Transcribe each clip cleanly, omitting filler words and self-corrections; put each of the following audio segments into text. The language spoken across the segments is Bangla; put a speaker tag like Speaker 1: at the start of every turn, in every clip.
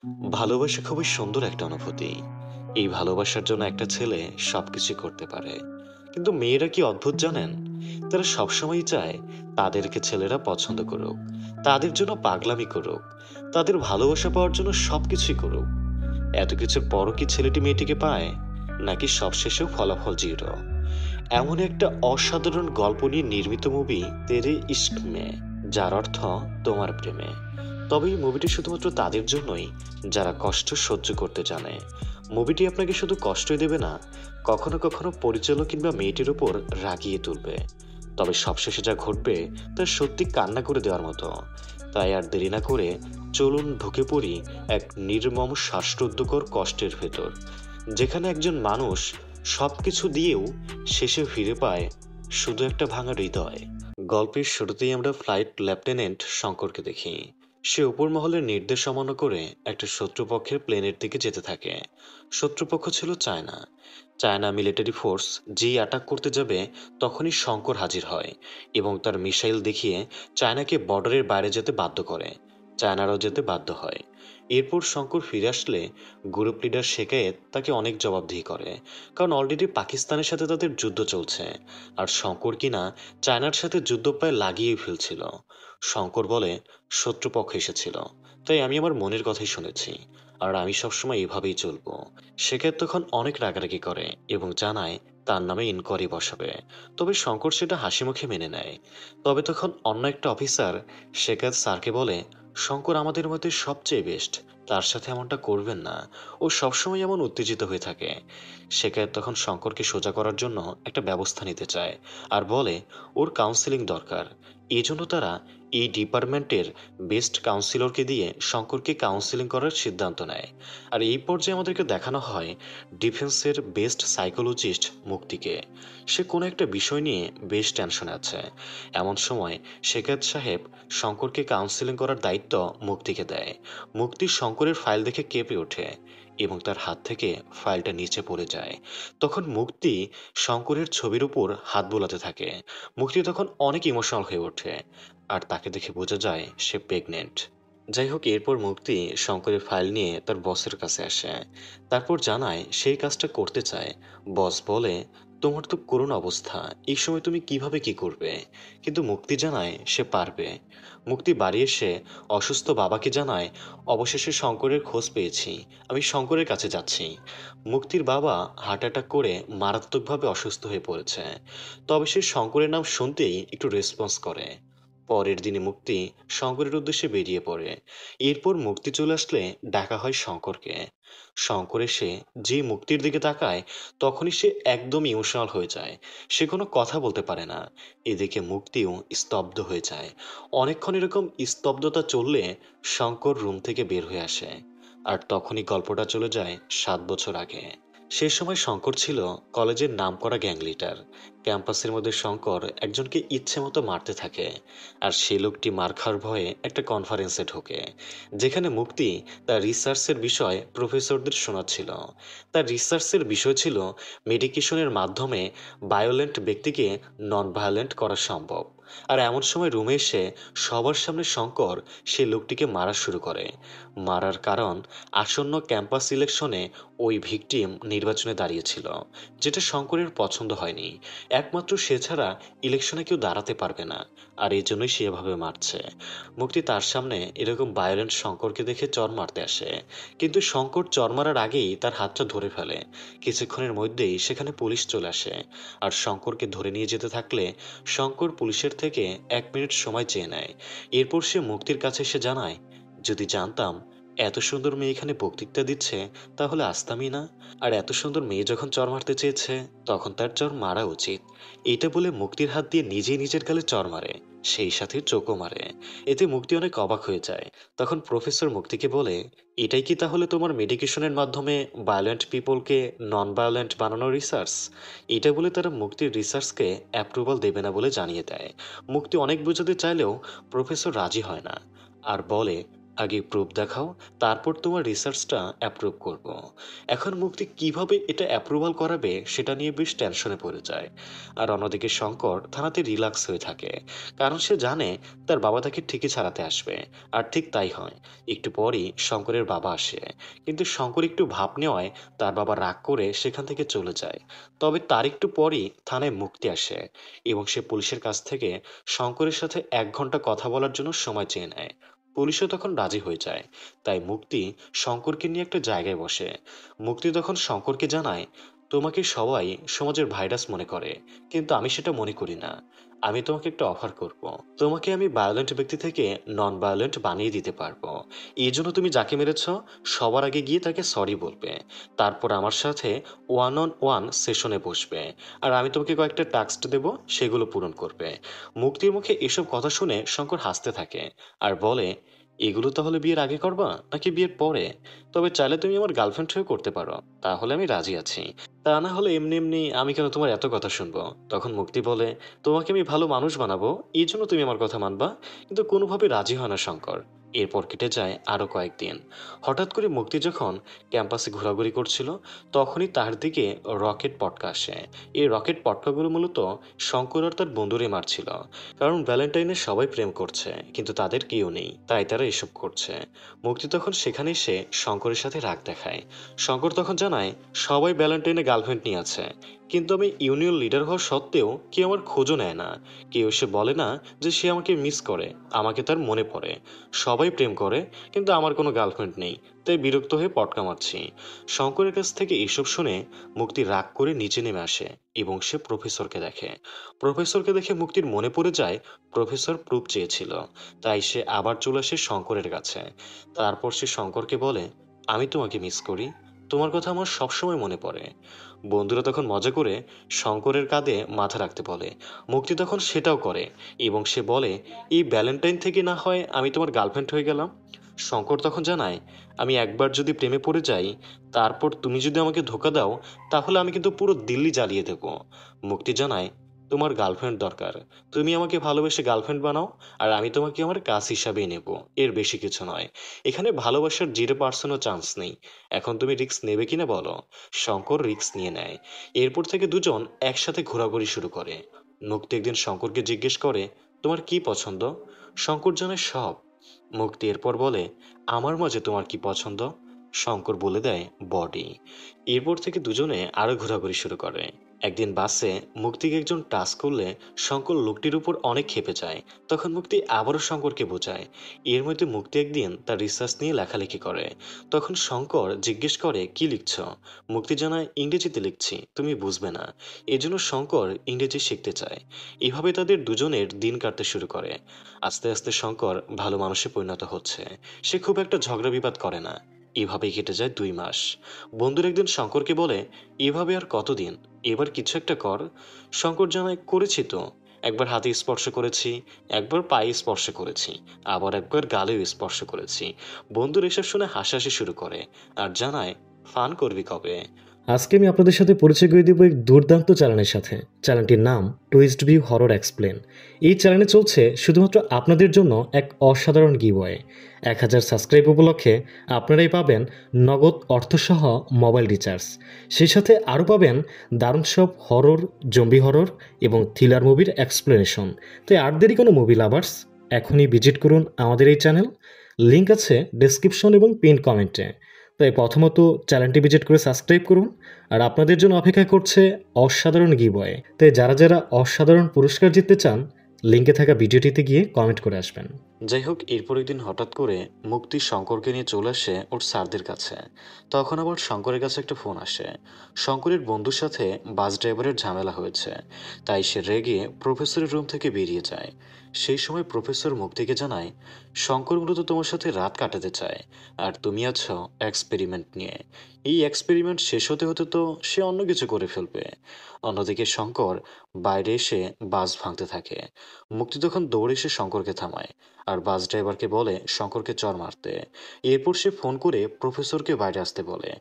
Speaker 1: ভালোবাসা খুবই সুন্দর একটা অনুভূতি। এই ভালোবাসার জন্য একটা ছেলে সবকিছু করতে পারে। কিন্তু মেয়েরা কি অদ্ভুত জানেন? তারা সবসময়ই চায় তাদেরকে ছেলেরা পছন্দ করুক, তাদের জন্য পাগলামি করুক, তাদের ভালোবাসা পাওয়ার জন্য সবকিছুই করুক। এত কিছুর পরও কি ছেলেটি মেয়েটিকে পায়? নাকি সবশেষেও ফলাফল জিরো? এমন একটা অসাধারণ গল্প নিয়ে নির্মিত মুভি তেরে ইশক মে, যার অর্থ তোমার প্রেমে। তবে এই মুভিটি শুধুমাত্র তাদের জন্যই যারা কষ্ট সহ্য করতে জানে। মুভিটি আপনাকে শুধু কষ্টই দেবে না, কখনো কখনো পরিচালক কিংবা মেয়েটির উপর রাগিয়ে তুলবে। তবে সবশেষে যা ঘটবে তা সত্যি কান্না করে দেওয়ার মতো। তাই আর দেরি না করে চলুন ঢুকে পড়ি এক নির্মম শ্বাসরুদ্ধকর কষ্টের ভেতর, যেখানে একজন মানুষ সবকিছু দিয়েও শেষে ফিরে পায় শুধু একটা ভাঙা হৃদয়। গল্পের শুরুতেই আমরা ফ্লাইট লেফটেন্যান্ট শঙ্করকে দেখি। সে উপর মহলের নির্দেশ অমান্য করে একটা শত্রুপক্ষের প্লেনের দিকে যেতে থাকে। শত্রুপক্ষ ছিল চায়না। চায়না মিলিটারি ফোর্স যেই অ্যাটাক করতে যাবে তখনই শঙ্কর হাজির হয় এবং তার মিসাইল দেখিয়ে চায়নাকে বর্ডারের বাইরে যেতে বাধ্য করে। চায়নারাও যেতে বাধ্য হয়। এরপর শঙ্কর ফিরে আসলে গ্রুপ লিডার শেখায়েত তাকে অনেক জবাবদিহি করে, কারণ অলরেডি পাকিস্তানের সাথে তাদের যুদ্ধ চলছে। আর শঙ্কর কিনা চায়নার সাথে যুদ্ধ প্রায় লাগিয়ে ফেলছিল। শঙ্কর বলে, শত্রুপক্ষ এসেছিল, তাই আমি আমার মনের কথাই শুনেছি, আর আমি সবসময় এভাবেই চলবো। শেখের তখন অনেক রাগারাগি করে এবং জানায় তার নামে ইনকোয়ারি বসাবে। তবে শঙ্কর সেটা হাসি মুখে মেনে নেয়। তবে তখন অন্য একটা অফিসার শেখাত স্যারকে বলে, শঙ্কর আমাদের মধ্যে সবচেয়ে বেস্ট, তার সাথে এমনটা করবেন না, ও সবসময় এমন উত্তেজিত হয়ে থাকে। শেখায়ত তখন শঙ্করকে সোজা করার জন্য একটা ব্যবস্থা নিতে চায় আর বলে ওর কাউন্সেলিং দরকার। এই জন্য তারা এই ডিপার্টমেন্টের বেস্ট কাউন্সিলরকে দিয়ে শঙ্করকে কাউন্সেলিং করার সিদ্ধান্ত নেয়। আর এই পর্যায়ে আমাদেরকে দেখানো হয় ডিফেন্সের বেস্ট সাইকোলজিস্ট মুক্তিকে। সে কোনো একটা বিষয় নিয়ে বেশ টেনশনে আছে। এমন সময় শেখাত সাহেব শঙ্করকে কাউন্সেলিং করার দায়িত্ব মুক্তিকে দেয়। মুক্তি শঙ্করের ফাইল দেখে কেঁপে ওঠে এবং তার হাত থেকে ফাইলটা নিচে পড়ে যায়। তখন মুক্তি শঙ্করের ছবির উপর হাত বোলাতে থাকে। মুক্তি তখন অনেক ইমোশনাল হয়ে ওঠে আর তাকে দেখে বোঝা যায় সে প্রেগনেন্ট। যাই হোক, এরপর মুক্তি শঙ্করের ফাইল নিয়ে তার বসের কাছে আসে। তারপর জানায় সেই কাজটা করতে চায়। বস বলে, তোমার তো করুণ অবস্থা, এই সময় তুমি কিভাবে কি করবে? কিন্তু মুক্তি জানায় সে পারবে। মুক্তি বাড়ি এসে অসুস্থ বাবাকে জানায়, অবশেষে শঙ্করের খোঁজ পেয়েছি, আমি শঙ্করের কাছে যাচ্ছি। মুক্তির বাবা হার্ট অ্যাটাক করে মারাত্মকভাবে অসুস্থ হয়ে পড়েছে। তবে সে শঙ্করের নাম শুনতেই একটু রেসপন্স করে। পরের দিনে মুক্তি শঙ্করের উদ্দেশ্যে বেরিয়ে পড়ে। এরপর মুক্তি চলে আসলে ডাকা হয় শঙ্করকে। শঙ্কর এসে যে মুক্তির দিকে তাকায় তখনই সে একদম ইমোশনাল হয়ে যায়। সে কোনো কথা বলতে পারে না। এদিকে মুক্তিও স্তব্ধ হয়ে যায়। অনেকক্ষণ এরকম স্তব্ধতা চললে শঙ্কর রুম থেকে বের হয়ে আসে। আর তখনই গল্পটা চলে যায় 7 বছর আগে। সে সময় শঙ্কর ছিল কলেজের নামকরা গ্যাং লিডার। ক্যাম্পাসের মধ্যে শঙ্কর একজনকে ইচ্ছে মতো মারতে থাকে। আর সে লোকটি মার খাওয়ার ভয়ে একটা কনফারেন্সে ঢোকে, যেখানে মুক্তি তার রিসার্চের বিষয় প্রফেসরদের শোনাচ্ছিল। তার রিসার্চের বিষয় ছিল মেডিকেশনের মাধ্যমে ভায়োলেন্ট ব্যক্তিকে নন ভায়োলেন্ট করা সম্ভব। আর এমন সময় রুমে এসে সবার সামনে শঙ্কর সে লোকটিকে মারা শুরু করে। মারার কারণ, আসন্ন ক্যাম্পাস ইলেকশনে ওই ভিকটিম নির্বাচনে দাঁড়িয়েছিল, যেটা শঙ্করের পছন্দ হয়নি। একমাত্র সে ছাড়া ইলেকশনে কেউ দাঁড়াতে পারবে না, আর এই জন্যই সে এভাবে মারছে। মুক্তি তার সামনে এরকম ভায়োলেন্ট শঙ্করকে দেখে চর মারতে আসে, কিন্তু শঙ্কর চর মারার আগেই তার হাতটা ধরে ফেলে। কিছুক্ষণের মধ্যেই সেখানে পুলিশ চলে আসে আর শঙ্করকে ধরে নিয়ে যেতে থাকলে শঙ্কর পুলিশের থেকে 1 মিনিট সময় চেয়ে নেয়। এরপর সে মুক্তির কাছে এসে জানায়, যদি জানতাম এত সুন্দর মেয়ে এখানে বক্তৃতা দিচ্ছে তাহলে আসতামই না। আর এত সুন্দর মেয়ে যখন চর মারতে চেয়েছে তখন তার চর মারা উচিত। এটা বলে মুক্তির হাত দিয়ে নিজেই নিজের গালে চর মারে, সেই সাথে চোখও মারে। এতে মুক্তি অনেক অবাক হয়ে যায়। তখন প্রফেসর মুক্তিকে বলে, এটাই কি তাহলে তোমার মেডিকেশনের মাধ্যমে ভায়োলেন্ট পিপলকে নন ভায়োলেন্ট বানানোর রিসার্চ? এটা বলে তারা মুক্তির রিসার্চকে অ্যাপ্রুভাল দেবে না বলে জানিয়ে দেয়। মুক্তি অনেক বোঝাতে চাইলেও প্রফেসর রাজি হয় না আর বলে, আগে প্রুফ দেখাও, তারপর তোমার রিসার্চটা অ্যাপ্রুভ করব। এখন মুক্তি কিভাবে এটা অ্যাপ্রুভাল করাবে সেটা নিয়ে বেশ টেনশনে পড়ে যায়। আর অন্যদিকে শঙ্কর থানাতে রিল্যাক্স হয়ে থাকে, কারণ সে জানে তার বাবা তাকে ঠিকই ছাড়াতে আসবে। আর ঠিক তাই হয়। একটু পরই শঙ্করের বাবা আসে, কিন্তু শঙ্কর একটু ভাব নেওয়ায় তার বাবা রাগ করে সেখান থেকে চলে যায়। তবে তার একটু পরই থানায় মুক্তি আসে, এবং সে পুলিশের কাছ থেকে শঙ্করের সাথে 1 ঘন্টা কথা বলার জন্য সময় চেয়ে নেয়। পুলিশও তখন রাজি হয়ে যায়। তাই মুক্তি শঙ্করকে নিয়ে একটা জায়গায় বসে। মুক্তি তখন শঙ্করকে জানায়, তোমাকে সবাই সমাজের ভাইরাস মনে করে, কিন্তু আমি সেটা মনে করি না। আমি তোমাকে একটা অফার করব। তোমাকে আমি ভায়োলেন্ট ব্যক্তি থেকে নন ভায়োলেন্ট বানিয়ে দিতে পারবো। এই জন্য তুমি যাকে মেরেছ, সবার আগে গিয়ে তাকে সরি বলবে। তারপর আমার সাথে 1-on-1 সেশনে বসবে। আর আমি তোমাকে কয়েকটা টাস্ক দেব, সেগুলো পূরণ করবে। মুক্তির মুখে এসব কথা শুনে শঙ্কর হাসতে থাকে আর বলে, এগুলো তাহলে বিয়ের আগে করবা নাকি বিয়ের পরে? তবে চাইলে তুমি আমার গার্লফ্রেন্ড হয়েও করতে পারো, তাহলে আমি রাজি আছি। তা না হলে এমনি এমনি আমি কেন তোমার এত কথা শুনবো? তখন মুক্তি বলে, তোমাকে আমি ভালো মানুষ বানাবো, এই জন্য তুমি আমার কথা মানবা। কিন্তু কোনোভাবে রাজি হয় না শঙ্কর। এরপর কেটে যায় আরো কয়েকদিন। হঠাৎ করে মুক্তি যখন ক্যাম্পাসে ঘোরাঘুরি করছিল, তখনই তার দিকে রকেট পটকা আসে। এই রকেট পটকাগুলো মূলত শঙ্কর আর তার বন্ধুরে মারছিল। কারণ ভ্যালেন্টাইনে সবাই প্রেম করছে, কিন্তু তাদের কেউ নেই, তাই তারা এসব করছে। মুক্তি তখন সেখানে এসে শঙ্করের সাথে রাগ দেখায়। শঙ্কর তখন জানায়, সবাই ভ্যালেন্টাইনে গার্লফ্রেন্ড নিয়ে আছে, কিন্তু আমি ইউনিয়ন লিডার হওয়া সত্ত্বেও কেউ আমার খোঁজও নেয় না। কেউ এসে বলে না যে সে আমাকে মিস করে, আমাকে তার মনে পড়ে। সবাই প্রেম করে, কিন্তু আমার কোনো গার্লফ্রেন্ড নেই। তাই বিরক্ত হয়ে পটকা মারছি। শঙ্করের কাছ থেকে এসব শুনে মুক্তি রাগ করে নিচে নেমে আসে এবং সে প্রফেসরকে দেখে। প্রফেসরকে দেখে মুক্তির মনে পড়ে যায় প্রফেসর প্রুফ চেয়েছিল। তাই সে আবার চলে আসে শঙ্করের কাছে। তারপর সে শঙ্করকে বলে, আমি তোমাকে মিস করি, তোমার কথা আমার সবসময় মনে পড়ে। বন্ধুরা তখন মজা করে শঙ্করের কাঁধে মাথা রাখতে বলে। মুক্তি তখন সেটাও করে এবং সে বলে, এই ভ্যালেন্টাইন থেকে না হয় আমি তোমার গার্লফ্রেন্ড হয়ে গেলাম। শঙ্কর তখন জানায়, আমি একবার যদি প্রেমে পড়ে যাই, তারপর তুমি যদি আমাকে ধোকা দাও, তাহলে আমি কিন্তু পুরো দিল্লি জ্বালিয়ে দেব। মুক্তি জানায়, তোমার গার্লফ্রেন্ড দরকার, তুমি আমাকে ভালোবেসে গার্লফ্রেন্ড বানাও, আর আমি তোমাকে আমার কাজ হিসাবেই নেব, এর বেশি কিছু নয়। এখানে ভালোবাসার 0%ও চান্স নেই। এখন তুমি রিস্ক নেবে কিনা বলো? শঙ্কর রিস্ক নিয়ে নেয়। এরপর থেকে দুজন একসাথে ঘোরাঘুরি শুরু করে। মুক্তি একদিন শঙ্করকে জিজ্ঞেস করে, তোমার কি পছন্দ? শঙ্কর জানায় সব। মুক্তি এরপর বলে, আমার মাঝে তোমার কি পছন্দ? শঙ্কর বলে দেয়, বডি। এরপর থেকে দুজনে আরো ঘোরাঘুরি শুরু করে। একদিন বাসে মুক্তিকে একজন টাচ করলে শঙ্কর লোকটির উপর অনেক ক্ষেপে যায়। তখন মুক্তি আবারও শঙ্করকে বোঝায়। এর মধ্যে মুক্তি একদিন তার রিসার্চ নিয়ে লেখালেখি করে। তখন শঙ্কর জিজ্ঞেস করে, কি লিখছ? মুক্তি জানায়, ইংরেজিতে লিখছি, তুমি বুঝবে না। এজন্য শঙ্কর ইংরেজি শিখতে চায়। এভাবে তাদের দুজনের দিন কাটতে শুরু করে। আস্তে আস্তে শঙ্কর ভালো মানুষে পরিণত হচ্ছে। সে খুব একটা ঝগড়া বিবাদ করে না। এভাবেই কেটে যায় 2 মাস। বন্ধুর একদিন শঙ্করকে বলে, এভাবে আর কতদিন, এবার কিছু একটা কর। শঙ্কর জানায়, করেছি তো। একবার হাতে স্পর্শ করেছি, একবার পায়ে স্পর্শ করেছি, আবার একবার গালেও স্পর্শ করেছি। বন্ধুর এসব শুনে হাসাহাসি শুরু করে আর জানায়, ফান করবি কবে?
Speaker 2: আজকে আমি আপনাদের সাথে পরিচয় করে দিব এক দুর্দান্ত চ্যানেলের সাথে। চ্যানেলটির নাম টুইস্ট ভিউ হরর এক্সপ্লেন। এই চ্যানেলে চলছে শুধুমাত্র আপনাদের জন্য এক অসাধারণ গিভওয়ে। 1000 সাবস্ক্রাইব উপলক্ষে আপনারাই পাবেন নগদ অর্থসহ মোবাইল রিচার্জ। সেই সাথে আরও পাবেন দারুণ সব হরর, জম্বি হরর এবং থ্রিলার মুভির এক্সপ্লেনেশন। তাই আর দেরি কোনো মুভি লাভার্স, এখনই ভিজিট করুন আমাদের এই চ্যানেল। লিঙ্ক আছে ডেসক্রিপশন এবং পিন কমেন্টে। তাই প্রথমত চ্যানেলটি ভিজিট করে সাবস্ক্রাইব করুন। আর আপনাদের জন্য অপেক্ষা করছে অসাধারণ গিভওয়ে। তাই যারা যারা অসাধারণ পুরস্কার জিততে চান, লিঙ্কে থাকা ভিডিওটিতে গিয়ে কমেন্ট করে আসবেন।
Speaker 1: যাই হোক, এরপর একদিন হঠাৎ করে মুক্তি শঙ্করকে নিয়ে চলে আসে ওর স্যারদের কাছে। তখন আবার শঙ্করের কাছে একটা ফোন আসে। শঙ্করের বন্ধুর সাথে বাস ড্রাইভারের ঝামেলা হয়েছে, তাই সে রেগে প্রফেসরের রুম থেকে বেরিয়ে যায়। সেই সময় প্রফেসর মুক্তিকে জানায়, শঙ্কর মূলত তোমার সাথে রাত কাটাতে চায়, আর তুমি আছো এক্সপেরিমেন্ট নিয়ে। এই এক্সপেরিমেন্ট শেষ হতে হতে তো সে অন্য কিছু করে ফেলবে। অন্যদিকে শঙ্কর বাইরে এসে বাস ভাঙতে থাকে। মুক্তি তখন দৌড়ে এসে শঙ্করকে থামায় আর বাস ড্রাইভারকে বলে শঙ্করকে চড় মারতে। এরপর সে ফোন করে প্রফেসরকে বাইরে আসতে বলে।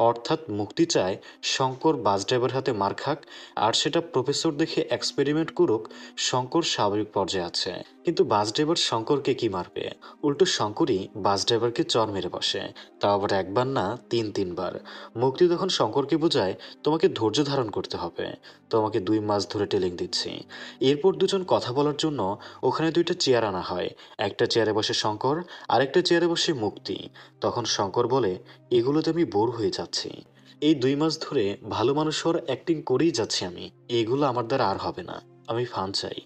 Speaker 1: অর্থাৎ মুক্তি চায় শঙ্কর বাস ড্রাইভার হাতে মার খাক, আর সেটা প্রফেসর দেখে এক্সপেরিমেন্ট করুক শঙ্কর স্বাভাবিক পর্যায়ে আছে। কিন্তু বাস ড্রাইভার শঙ্করকে কি মারবে? উল্টো শঙ্করই বাস ড্রাইভারকে চড় মেরে বসে, তাও আবার একবার না, তিনবার। মুক্তি তখন শঙ্করকে বোঝায়, তোমাকে ধৈর্য ধারণ করতে হবে, তোমাকে 2 মাস ধরে টেলিং দিচ্ছি। এরপর দুজন কথা বলার জন্য ওখানে 2টা চেয়ার আনা হয়। একটা চেয়ারে বসে শঙ্কর, আরেকটা চেয়ারে বসে মুক্তি। তখন শঙ্কর বলে, এগুলোতে আমি বোর হয়ে যাচ্ছি। এই 2 মাস ধরে ভালো মানুষ হওয়ার অ্যাক্টিং করেই যাচ্ছি আমি, এগুলো আমার দ্বারা আর হবে না, আমি ফান চাই।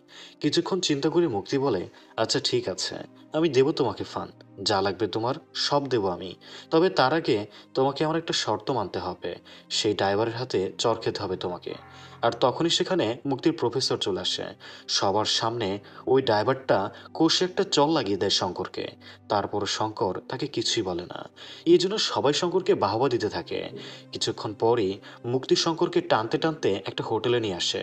Speaker 1: কিছুক্ষণ চিন্তা করে মুক্তি বলে, আচ্ছা ঠিক আছে, আমি দেব তোমাকে ফান, যা লাগবে তোমার সব দেব আমি। তবে তার আগে তোমাকে আমার একটা শর্ত মানতে হবে, সেই ড্রাইভারের হাতে চড় খেতে হবে তোমাকে। আর তখনই সেখানে মুক্তির প্রফেসর চলে আসে। সবার সামনে ওই ড্রাইভারটা কষে একটা চল লাগিয়ে দেয় শঙ্করকে। তারপর শঙ্কর তাকে কিছুই বলে না। এই জন্য সবাই শঙ্করকে বাহবা দিতে থাকে। কিছুক্ষণ পরই মুক্তি শঙ্করকে টানতে টানতে একটা হোটেলে নিয়ে আসে।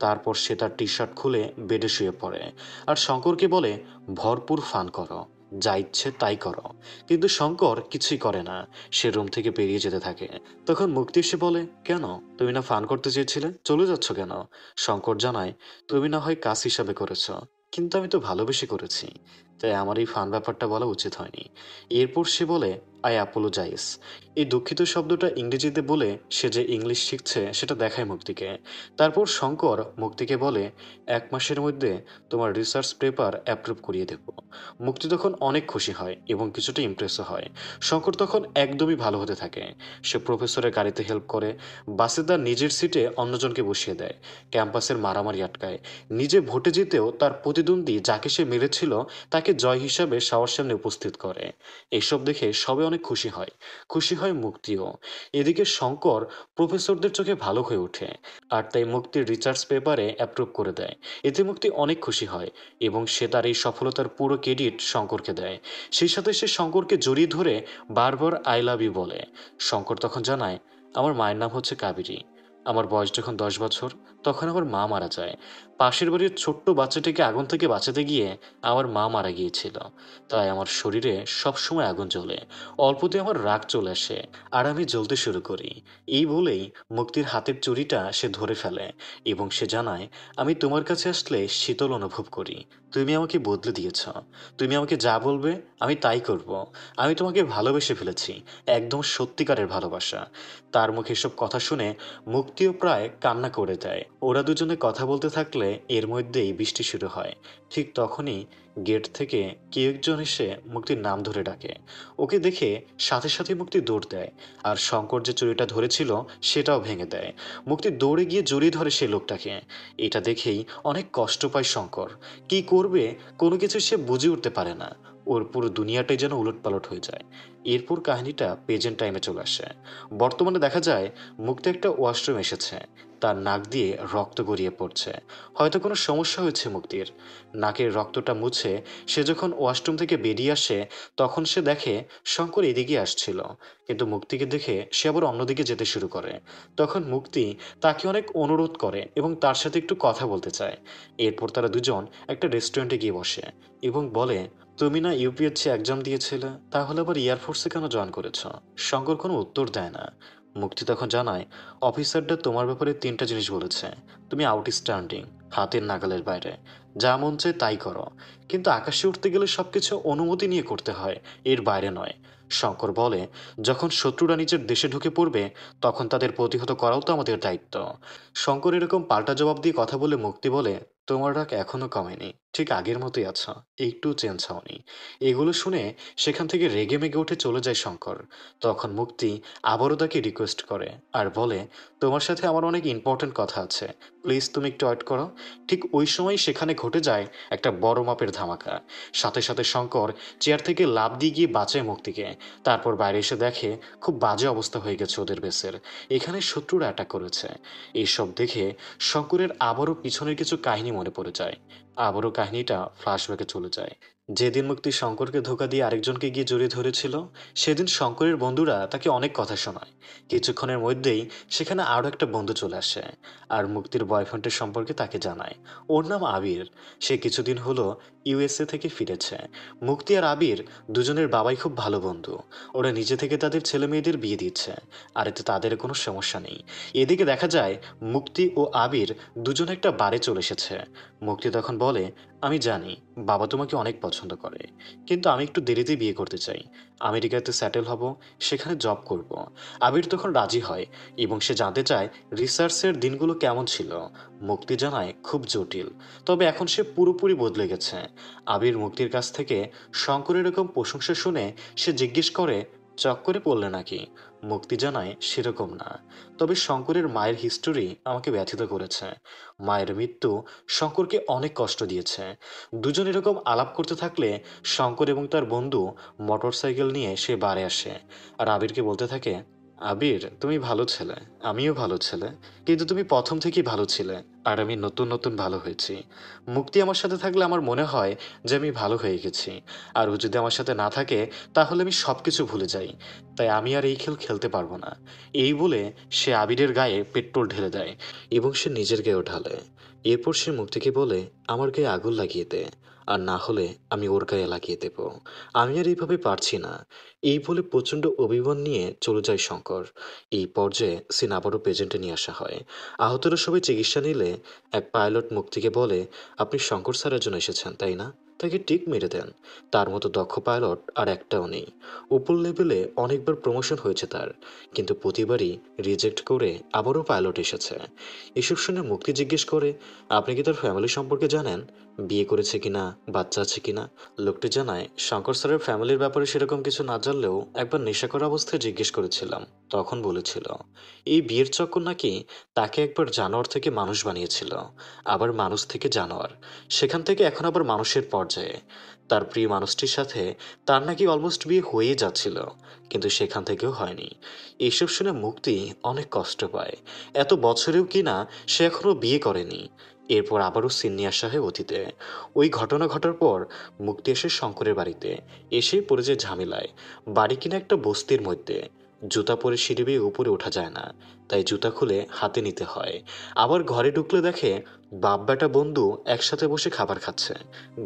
Speaker 1: তারপর সে তার টি শার্ট খুলে বেডে শুয়ে পড়ে আর শঙ্করকে বলে, ভরপুর ফান করো, যা ইচ্ছে তাই করো। কিন্তু শঙ্কর কিছুই করে না, সে রুম থেকে বেরিয়ে যেতে থাকে। তখন মুক্তি এসে বলে, কেন, তুমি না ফান করতে চেয়েছিলে, চলে যাচ্ছ কেন? শঙ্কর জানায়, তুমি না হয় কাজ হিসাবে করেছ, কিন্তু আমি তো ভালোবেসে করেছি, তাই আমার এই ফান ব্যাপারটা বলা উচিত হয়নি। এরপর সে বলে, আই অ্যাপোলোজাইজ। এই দুঃখিত শব্দটা ইংরেজিতে বলে সে যে ইংলিশ শিখছে সেটা দেখায় মুক্তিকে। তারপর শঙ্কর মুক্তিকে বলে, 1 মাসের মধ্যে তোমার রিসার্চ পেপার অ্যাপ্রুভ করিয়ে দেব। মুক্তি তখন অনেক খুশি হয় এবং কিছুটা ইমপ্রেসও হয়। শঙ্কর তখন একদমই ভালো হতে থাকে। সে প্রফেসরের গাড়িতে হেল্প করে, বাসে তার নিজের সিটে অন্যজনকে বসিয়ে দেয়, ক্যাম্পাসের মারামারি আটকায়, নিজে ভোটে জিতেও তার প্রতিদ্বন্দ্বী যাকে সে মেরেছিল তাকে জয় হিসাবে সবার সামনে উপস্থিত করে। এসব দেখে সবাই অনেক খুশি হয়, খুশি হয় মুক্তিও। এদিকে শঙ্কর প্রফেসরদের চোখে ভালো হয়ে ওঠে, আর তাই মুক্তির রিসার্চ পেপারে অ্যাপ্রুভ করে দেয়। এতে মুক্তি অনেক খুশি হয় এবং সে তার এই সফলতার পুরো ক্রেডিট শঙ্করকে দেয়। সেই সাথে সে শঙ্করকে জড়িয়ে ধরে বারবার আই লাভ ইউ বলে। শঙ্কর তখন জানায়, আমার মায়ের নাম হচ্ছে কাবেরী। আমার বয়স যখন 10 বছর, তখন আমার মা মারা যায়। পাশের বাড়ির ছোট্ট বাচ্চাটিকে আগুন থেকে বাঁচাতে গিয়ে আমার মা মারা গিয়েছিল, তাই আমার শরীরে সবসময় আগুন জ্বলে। অল্পতে আমার রাগ চলে আসে আর আমি জ্বলতে শুরু করি। এই বলেই মুক্তির হাতের চুড়িটা সে ধরে ফেলে এবং সে জানায়, আমি তোমার কাছে আসলে শীতল অনুভব করি, তুমি আমাকে বদলে দিয়েছ, তুমি আমাকে যা বলবে আমি তাই করব। আমি তোমাকে ভালোবেসে ফেলেছি, একদম সত্যিকারের ভালোবাসা। তার মুখে এসব কথা শুনে মুক্তিও প্রায় কান্না করে দেয়। ওরা দুজনে কথা বলতে থাকলে এর মধ্যেই বৃষ্টি শুরু হয়। ঠিক তখনই গেট থেকে কেউ একজন এসে মুক্তির নাম ধরে ডাকে। ওকে দেখে সাথে সাথে মুক্তি দৌড় দেয় আর শঙ্কর যে চুরিটা ধরেছিল সেটাও ভেঙে দেয়। মুক্তি দৌড়ে গিয়ে জড়িয়ে ধরে সেই লোকটাকে। এটা দেখেই অনেক কষ্ট পায় শঙ্কর। কি করবে কোনো কিছু সে বুঝে উঠতে পারে না। ওর পুরো দুনিয়াটাই যেন উলটপালট হয়ে যায়। এরপর কাহিনীটা প্রেজেন্ট টাইমে চলে আসে। বর্তমানে দেখা যায় মুক্তি একটা ওয়াশরুম এসেছে, তার নাক দিয়ে রক্ত গড়িয়ে পড়ছে। হয়তো কোনো সমস্যা হয়েছে মুক্তির। নাকের রক্তটা মুছে সে যখন ওয়াশরুম থেকে বেরিয়ে আসে তখন সে দেখে শঙ্কর এদিকে আসছিল, কিন্তু মুক্তিকে দেখে সে আবার অন্যদিকে যেতে শুরু করে। তখন মুক্তি তাকে অনেক অনুরোধ করে এবং তার সাথে একটু কথা বলতে চায়। এরপর তারা দুজন একটা রেস্টুরেন্টে গিয়ে বসে এবং বলে, তুমি না ইউপিএসসি এক্সাম দিয়েছিলে, তাহলে আবার এয়ারফোর্সে কেন জয়েন করেছ? শঙ্কর কোনো উত্তর দেয় না। মুক্তি তখন জানায়, অফিসারটা তোমার ব্যাপারে 3টা জিনিস বলেছে, তুমি আউটস্ট্যান্ডিং, হাতের নাগালের বাইরে, যা মন চায় তাই করো, কিন্তু আকাশে উঠতে গেলে সবকিছু অনুমতি নিয়ে করতে হয়, এর বাইরে নয়। শঙ্কর বলে, যখন শত্রুরা নিজের দেশে ঢুকে পড়বে তখন তাদের প্রতিহত করাও তো আমাদের দায়িত্ব। শঙ্কর এরকম পাল্টা জবাব দিয়ে কথা বলে মুক্তি বলে, তোমার রাগ এখনো কমেনি, ঠিক আগের মতোই আছো, একটু চেঞ্জ হওনি। এগুলো শুনে সেখান থেকে রেগে মেগে উঠে চলে যায় শঙ্কর। তখন মুক্তি আবারও তাকে রিকোয়েস্ট করে আর বলে, তোমার সাথে আমার অনেক ইম্পর্টেন্ট কথা আছে, প্লিজ তুমি একটু ওয়েট করো। ঠিক ওই সময় সেখানে ঘটে যায় একটা বড় মাপের ধামাকা। সাথে সাথে শঙ্কর চেয়ার থেকে লাফ দিয়ে গিয়ে বাঁচায় মুক্তিকে। তারপর বাইরে এসে দেখে খুব বাজে অবস্থা হয়ে গেছে ওদের বেসের, এখানে শত্রুরা অ্যাটাক করেছে। এইসব দেখে শঙ্করের আবারও পিছনের কিছু কাহিনী মনে পড়ে যায়। আবারও কাহিনীটা ফ্ল্যাশব্যাকে চলে যায়। যেদিন মুক্তি শঙ্করকে ধোঁকা দিয়ে আরেকজনকে গিয়ে জড়িয়ে ধরেছিল, সেদিন শঙ্করের বন্ধুরা তাকে অনেক কথা শোনায়। কিছুক্ষণের মধ্যেই সেখানে আরও একটা বন্ধু চলে আসে আর মুক্তির বয়ফ্রেন্ডের সম্পর্কে তাকে জানায়। ওর নাম আবির, সে কিছুদিন হলো ইউএসএ থেকে ফিরেছে। মুক্তি আর আবির দুজনের বাবাই খুব ভালো বন্ধু। ওরা নিজে থেকে তাদের ছেলে মেয়েদের বিয়ে দিচ্ছে, আর এতে তাদের কোনো সমস্যা নেই। এদিকে দেখা যায় মুক্তি ও আবির দুজন একটা বারে চলে এসেছে। মুক্তি তখন বলে, আমি জানি বাবা তোমাকে অনেক পছন্দ করে, কিন্তু আমি একটু দেরিতে বিয়ে করতে চাই। আমেরিকাতে সেটেল হব, সেখানে জব করব। আবির তখন রাজি হয় এবং সে জানতে চায় রিসার্চের দিনগুলো কেমন ছিল। মুক্তি জানায় খুব জটিল, তবে এখন সে পুরোপুরি বদলে গেছে। আবির মুক্তির কাছ থেকে শঙ্করের এরকম প্রশংসা শুনে সে জিজ্ঞেস করে, চক্করে পড়লে নাকি? মুক্তি জানায় সেরকম না, তবে শঙ্করের মায়ের হিস্টোরি আমাকে ব্যথিত করেছে। মায়ের মৃত্যু শঙ্করকে অনেক কষ্ট দিয়েছে। দুজন এরকম আলাপ করতে থাকলে শঙ্কর এবং তার বন্ধু মোটরসাইকেল নিয়ে সে বারে আসে আর আবিরকে বলতে থাকে, আবির তুমি ভালো ছেলে, আমিও ভালো ছেলে, কিন্তু তুমি প্রথম থেকেই ভালো ছিলে আর আমি নতুন নতুন ভালো হয়েছি। মুক্তি আমার সাথে থাকলে আমার মনে হয় যে আমি ভালো হয়ে গেছি, আর ও যদি আমার সাথে না থাকে তাহলে আমি সব কিছু ভুলে যাই। তাই আমি আর এই খেল খেলতে পারবো না। এই বলে সে আবিরের গায়ে পেট্রোল ঢেলে দেয় এবং সে নিজের গায়েও ঢালে। এরপর সে মুক্তিকে বলে, আমার গায়ে আগুন লাগিয়ে দে, আর না হলে আমি ওর গায়ে লাগিয়ে দেব। আমি আর এইভাবে পারছি না। এই বলে প্রচণ্ড অভিমান নিয়ে চলে যায় শঙ্কর। এই পর্যায়ে সিন আবারও প্রেজেন্টে নিয়ে আসা হয়। আহতরা সবাই চিকিৎসা নিলে এক পাইলট মুক্তিকে বলে, আপনি শঙ্কর স্যারের জন্য এসেছেন তাই না? তাকে টিক মেরে দেন। তার মতো দক্ষ পাইলট আর একটাও নেই। উপর লেভেলে অনেকবার প্রমোশন হয়েছে তার, কিন্তু প্রতিবারই রিজেক্ট করে আবারও পাইলট এসেছে। এসব শুনে মুক্তি জিজ্ঞেস করে, আপনি কি তার ফ্যামিলি সম্পর্কে জানেন? বিয়ে করেছে কিনা, বাচ্চা আছে কিনা? লোকটি জানায়, শঙ্কর স্যারের ফ্যামিলির ব্যাপারে সেরকম কিছু না জানলেও একবার নেশা করা অবস্থায় জিজ্ঞেস করেছিলাম, তখন বলেছিল এই বিয়ের চক্কর নাকি তাকে একবার জানোয়ার থেকে মানুষ বানিয়েছিল, আবার মানুষ থেকে জানোয়ার, সেখান থেকে এখন আবার মানুষের পর্যায়ে। তার প্রিয় মানুষটির সাথে তার নাকি অলমোস্ট বিয়ে হয়ে যাচ্ছিল, কিন্তু সেখান থেকেও হয়নি। এইসব শুনে মুক্তি অনেক কষ্ট পায়। এত বছরেও কিনা সে এখনো বিয়ে করেনি। এরপর আবারও সিন নিয়ে আসা হয় অতীতে। ওই ঘটনা ঘটার পর মুক্তি এসে শঙ্করের বাড়িতে এসেই পড়ে যায় ঝামেলায়। বাড়ি কিনা একটা বস্তির মধ্যে, জুতা পরে সিঁড়ি বেয়ে উপরে ওঠা যায় না, তাই জুতা খুলে হাতে নিতে হয়। আবার ঘরে ঢুকলে দেখে বাপ বেটা বন্ধু একসাথে বসে খাবার খাচ্ছে।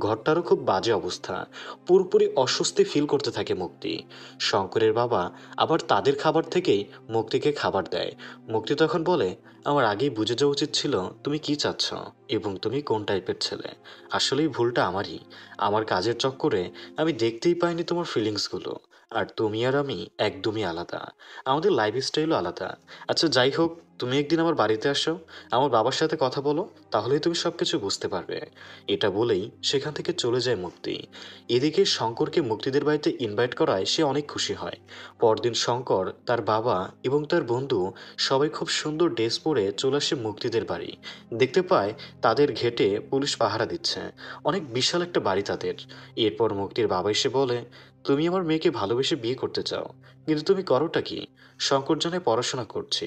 Speaker 1: ঘরটারও খুব বাজে অবস্থা। পুরোপুরি অস্বস্তি ফিল করতে থাকে মুক্তি। শঙ্করের বাবা আবার তাদের খাবার থেকেই মুক্তিকে খাবার দেয়। মুক্তি তখন বলে, আমার আগেই বুঝে যাওয়া উচিত ছিল তুমি কি চাচ্ছ এবং তুমি কোন টাইপের ছেলে। আসলেই ভুলটা আমারই। আমার কাজের চক্করে আমি দেখতেই পাইনি তোমার ফিলিংসগুলো। আর তুমি আর আমি একদমই আলাদা, আমাদের লাইফস্টাইলও আলাদা। আচ্ছা যাই হোক, তুমি একদিন আমার বাড়িতে আসো, আমার বাবার সাথে কথা বলো, তাহলেই তুমি সবকিছু বুঝতে পারবে। এটা বলেই সেখান থেকে চলে যায় মুক্তি। এদিকে শঙ্করকে মুক্তিদের বাড়িতে ইনভাইট করায় সে অনেক খুশি হয়। পরদিন শঙ্কর, তার বাবা এবং তার বন্ধু সবাই খুব সুন্দর ড্রেস পরে চলে আসে মুক্তিদের বাড়ি। দেখতে পায় তাদের ঘেটে পুলিশ পাহারা দিচ্ছে। অনেক বিশাল একটা বাড়ি তাদের। এরপর মুক্তির বাবা এসে বলে, তুমি আমার মেয়েকে ভালোবেসে বিয়ে করতে চাও, কিন্তু তুমি করোটা কি? শঙ্কর জানে পড়াশোনা করছি।